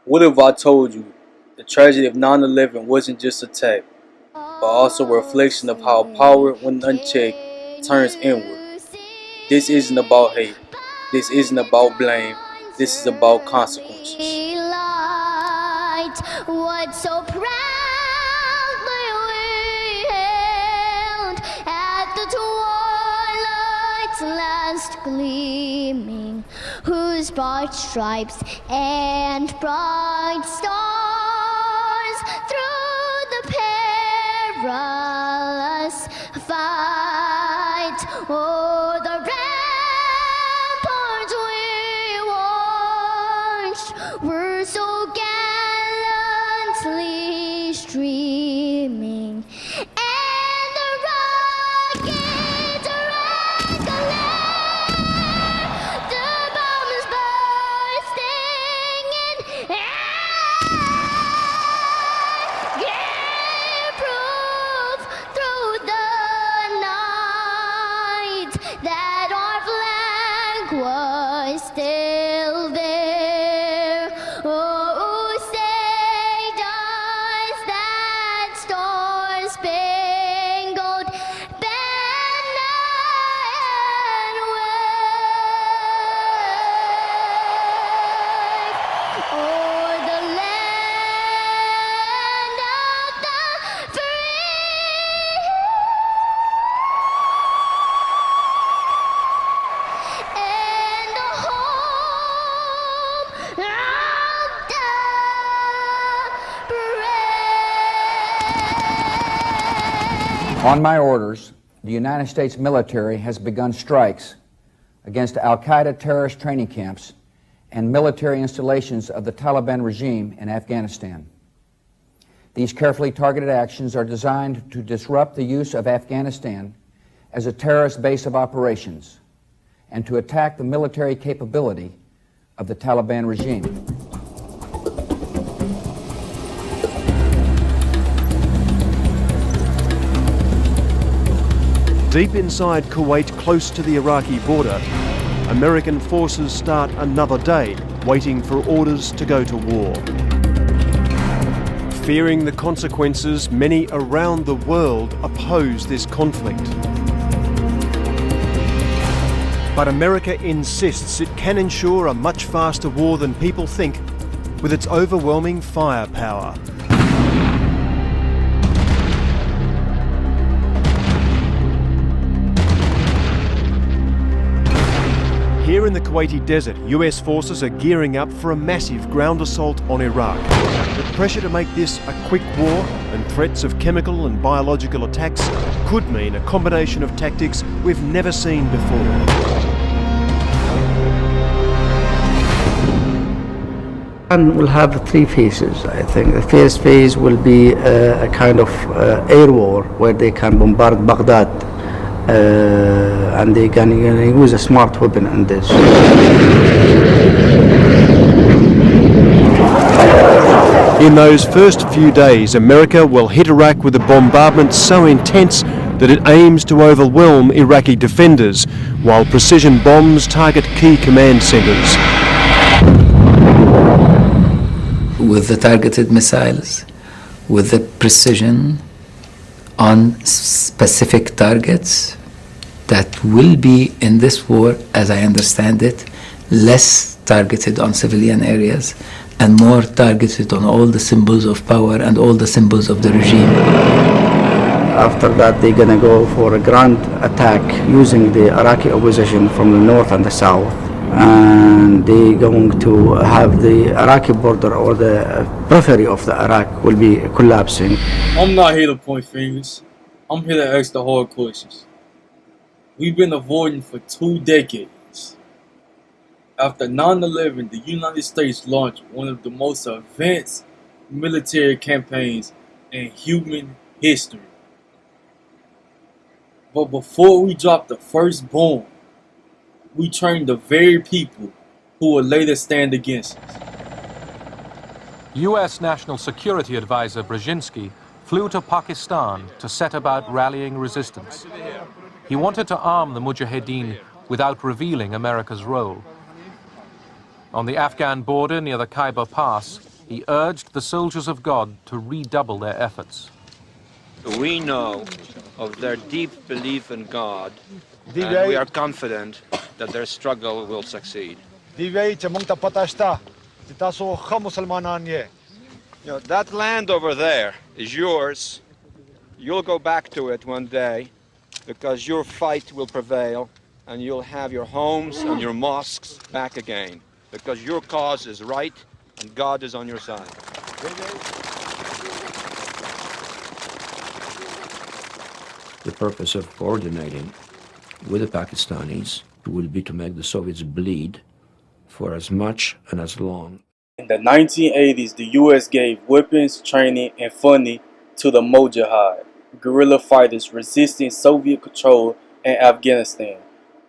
What if I told you the tragedy of 9/11 wasn't just a attack, but also a reflection of how power, when unchecked, turns inward? This isn't about hate. This isn't about blame. This is about consequences. What so proudly we hailed at the twilight's last gleaming, whose bright stripes and bright stars through the perilous fight o'er the ramparts we watched were so gallantly streaming, and the rockets rang alert, the bombs bursting in air gave proof through the night that our flag was still there. Oh, say does that star-spangled banner wave o'er the land of the free and the home of the brave. On my orders, the United States military has begun strikes against Al-Qaeda terrorist training camps and military installations of the Taliban regime in Afghanistan. These carefully targeted actions are designed to disrupt the use of Afghanistan as a terrorist base of operations and to attack the military capability of the Taliban regime. Deep inside Kuwait, close to the Iraqi border, American forces start another day waiting for orders to go to war. Fearing the consequences, many around the world oppose this conflict. But America insists it can ensure a much faster war than people think with its overwhelming firepower. Here in the Kuwaiti desert, US forces are gearing up for a massive ground assault on Iraq. The pressure to make this a quick war and threats of chemical and biological attacks could mean a combination of tactics we've never seen before. And we'll have three phases, I think. The first phase will be a kind of air war where they can bombard Baghdad and they can use a smart weapon in this. In those first few days, America will hit Iraq with a bombardment so intense that it aims to overwhelm Iraqi defenders, while precision bombs target key command centres. With the targeted missiles, with the precision on specific targets that will be in this war, as I understand it, less targeted on civilian areas and more targeted on all the symbols of power and all the symbols of the regime. After that, they're going to go for a grand attack using the Iraqi opposition from the north and the south. And they're going to have the Iraqi border or the periphery of the Iraq will be collapsing. I'm not here to point fingers. I'm here to ask the hard questions. We've been avoiding for 2 decades. After 9/11, the United States launched one of the most advanced military campaigns in human history. But before we dropped the first bomb, we trained the very people who would later stand against us. U.S. National Security Advisor Brzezinski flew to Pakistan to set about rallying resistance. He wanted to arm the Mujahideen without revealing America's role. On the Afghan border near the Khyber Pass, he urged the soldiers of God to redouble their efforts. We know of their deep belief in God, and we are confident that their struggle will succeed. You know, that land over there is yours. You'll go back to it one day because your fight will prevail and you'll have your homes and your mosques back again because your cause is right and God is on your side. The purpose of coordinating with the Pakistanis will be to make the Soviets bleed for as much and as long. In the 1980s, the U.S. gave weapons, training, and funding to the Mujahid, guerrilla fighters resisting Soviet control in Afghanistan.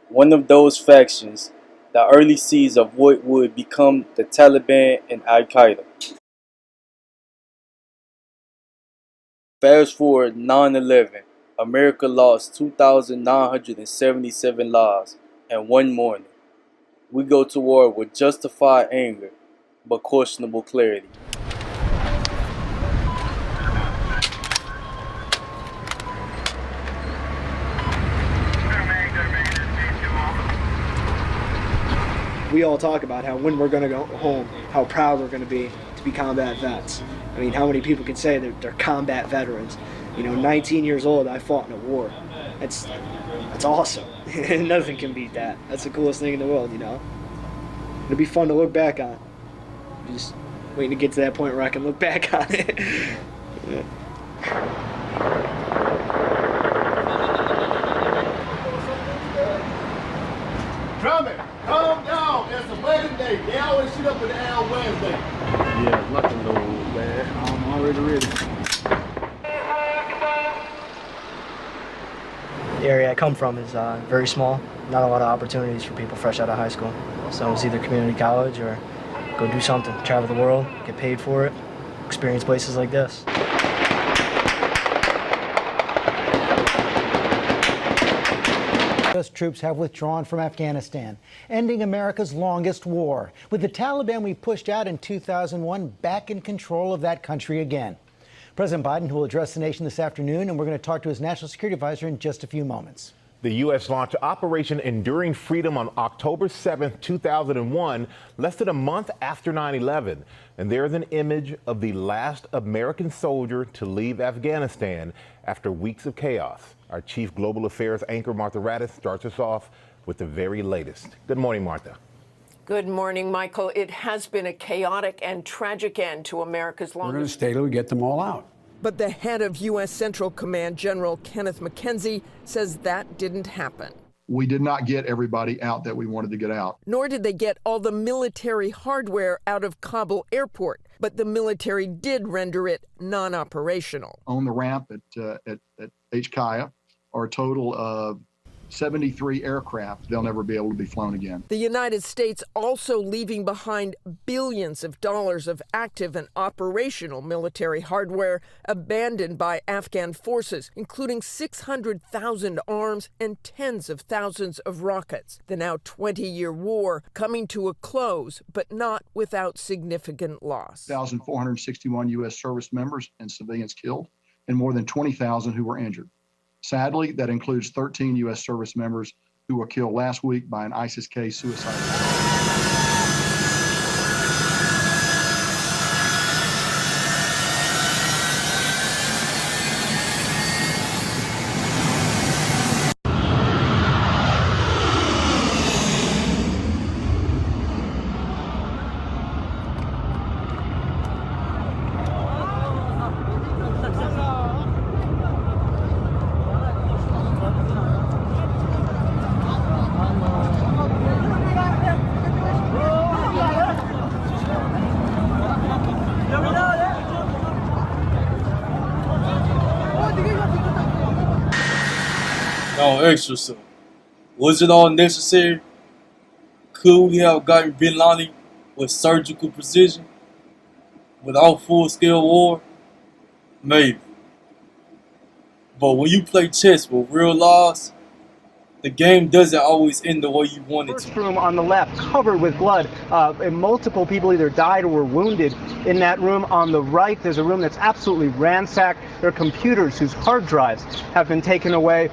One of those factions, the early seeds of what would become the Taliban and Al-Qaeda. Fast forward 9/11, America lost 2,977 lives in one morning. We go to war with justified anger, but questionable clarity. We all talk about how when we're going to go home, how proud we're going to be combat vets. I mean, how many people can say that they're combat veterans? You know, 19 years old, I fought in a war. That's awesome. Nothing can beat that. That's the coolest thing in the world, you know. It'll be fun to look back on. Just waiting to get to that point where I can look back on it. Yeah. Drummond, calm down. It's a wedding day. They always shoot up in the air on Wednesday. Yeah, nothing though, man. I'm already ready. The area I come from is very small. Not a lot of opportunities for people fresh out of high school. So it's either community college or go do something, travel the world, get paid for it, experience places like this. U.S. troops have withdrawn from Afghanistan, ending America's longest war. With the Taliban we pushed out in 2001 back in control of that country again. President Biden, who will address the nation this afternoon, and we're going to talk to his national security advisor in just a few moments. The U.S. launched Operation Enduring Freedom on October 7th, 2001, less than a month after 9/11. And there's an image of the last American soldier to leave Afghanistan after weeks of chaos. Our chief global affairs anchor, Martha Raddatz, starts us off with the very latest. Good morning, Martha. Good morning, Michael. It has been a chaotic and tragic end to America's longest. We're going to stay till we get them all out. But the head of U.S. Central Command, General Kenneth McKenzie, says that didn't happen. We did not get everybody out that we wanted to get out. Nor did they get all the military hardware out of Kabul airport, but the military did render it non-operational. On the ramp at HKIA are a total of 73 aircraft. They'll never be able to be flown again. The United States also leaving behind billions of dollars of active and operational military hardware abandoned by Afghan forces, including 600,000 arms and tens of thousands of rockets. The now 20-year war coming to a close, but not without significant loss. 1,461 U.S. service members and civilians killed, and more than 20,000 who were injured. Sadly, that includes 13 U.S. service members who were killed last week by an ISIS-K suicide bomber. No, extra so. Was it all necessary? Could we have gotten Bin Laden with surgical precision? Without full-scale war? Maybe. But when you play chess with real lives, The game doesn't always end the way you want it to. First room on the left, covered with blood, and multiple people either died or were wounded in that room. On the right, there's a room that's absolutely ransacked. There are computers whose hard drives have been taken away.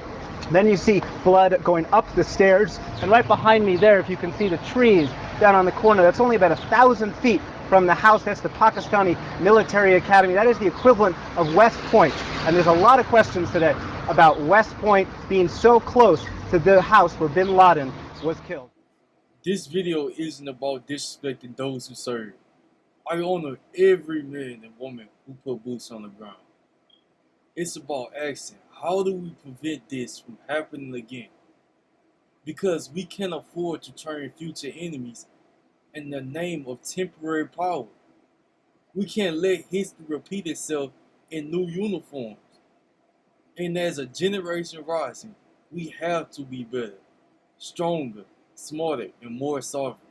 Then you see blood going up the stairs, and right behind me there, if you can see the trees down on the corner, that's only about 1,000 feet from the house. That's the Pakistani Military Academy. That is the equivalent of West Point. And there's a lot of questions today about West Point being so close to the house where bin Laden was killed. This video isn't about disrespecting those who serve. I honor every man and woman who put boots on the ground. It's about asking, how do we prevent this from happening again? Because we can't afford to turn future enemies in the name of temporary power. We can't let history repeat itself in new uniforms. And as a generation rising, we have to be better, stronger, smarter, and more sovereign.